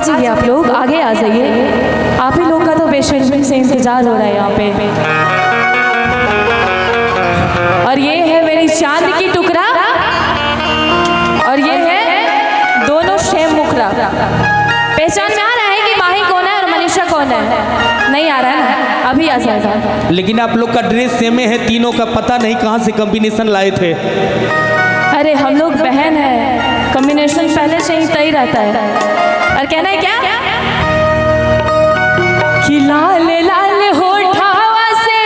जाइए, आप लोग आगे आ जाइए। आप ही लोग का तो बेशर्मी से इंतजार हो रहा है यहाँ पे। और ये है मेरी चांद की टुकड़ा, और ये है दोनों शेम मुखरा। पहचान में आ रहा है कि माही कौन है और मनीषा कौन है? नहीं आ रहा है ना, अभी आ जाएगा। लेकिन आप लोग का ड्रेस सेम है, तीनों का पता नहीं कहाँ से कॉम्बिनेशन लाए थे। अरे हम लोग बहन है, कॉम्बिनेशन पहले से ही तय रहता है। और कहना है क्या कि लाल लाल होठावा से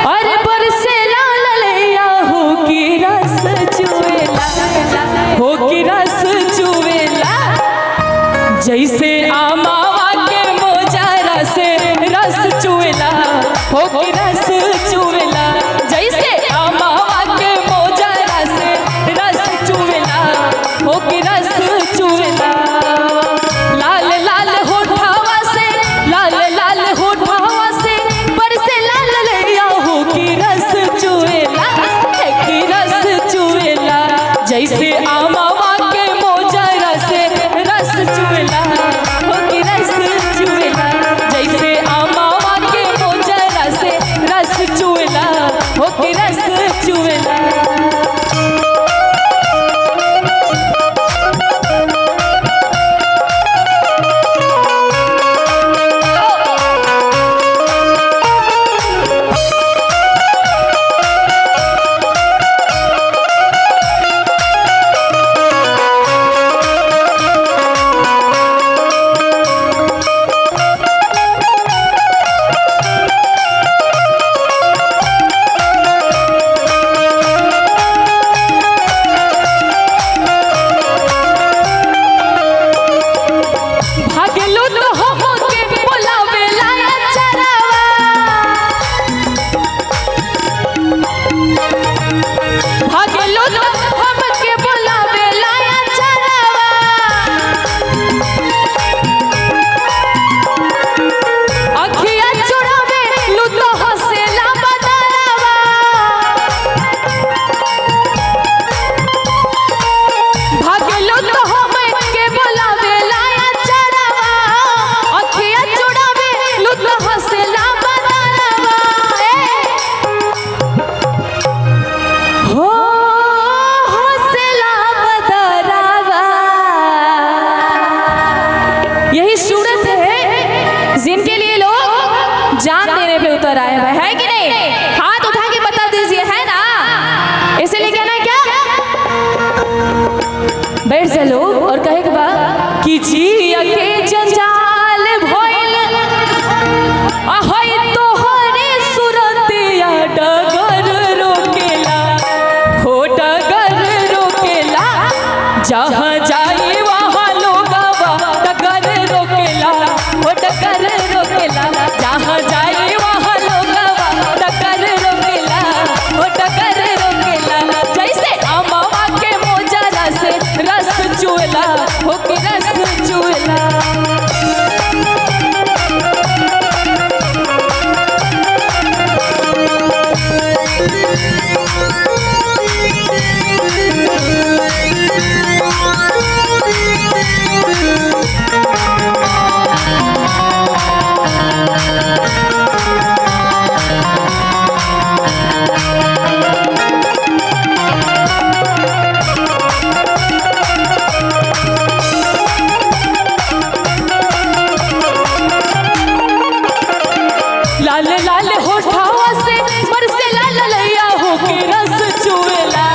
और बरसे लाल लैया हो की रस चुवेला, हो की रस चुवेला, जैसे आमावा के मोजारा से रस चुवेला, हो की रस चुवेला, जैसे आमावा के मोजारा से रस चुवेला, हो की रस चुवेला। लाल लाल होठावा से, लाल लाल होठावा से बरसे लाल लैया हो की रस चुवेला, है की रस चुवेला, जैसे आमावा के मोजारा से रस चुवेला, हो की रस चुवेला, जैसे आमावा के मोजारा से रस चुवेला, हो की रस चुवेला। यही सूरत है जिनके लिए लोग जान देने पे उतर आए हुए है कि नहीं? हाथ उठा के बता दीजिए, है ना? इसीलिए कहना है क्या, बैठ जा लोग और कहे के बाद कि जिया के जंजाल भइल अहै तोहरे सूरतिया डगर रोकेला, हो डगर रोकेला, जहाँ जाए वहाँ लोगवा डगर रोकेला, हो डगर रोकेला, जहाँ जाए वहाँ लोगवा डगर रोकेला, हो डगर रोकेला, जैसे अमावा के मोजारा से रस चुवेला, हो के रस चुवेला। लाल लाल होठावा से बरसे लाल लैया हो के रस चुवेला,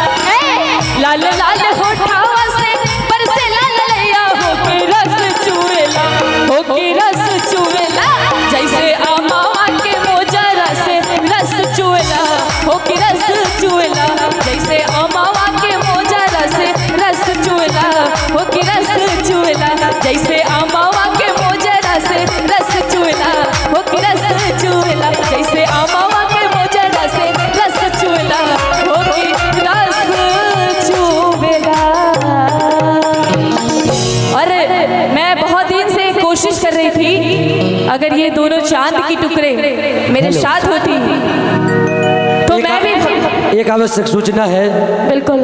लाल लाल होठावा से बरसे लाल लैया हो के रस चुवेला, हो के रस चुवेला, जैसे आमावा के मोजारा से रस चुवेला, हो के रस चुवेला, जैसे आमावा के मोजारा से रस चुवेला, हो के रस चुवेला, जैसे आमावा के मोजारा से रस चुवेला, हो के रस चुवेला, जैसे आमावा के मोजारा से रस चुवेला, हो के रस चुवेला। और मैं बहुत दिन से कोशिश कर रही थी, अगर ये दोनों चांद की टुकड़े मेरे साथ होती तो मैं भी। एक आवश्यक सूचना है। बिल्कुल।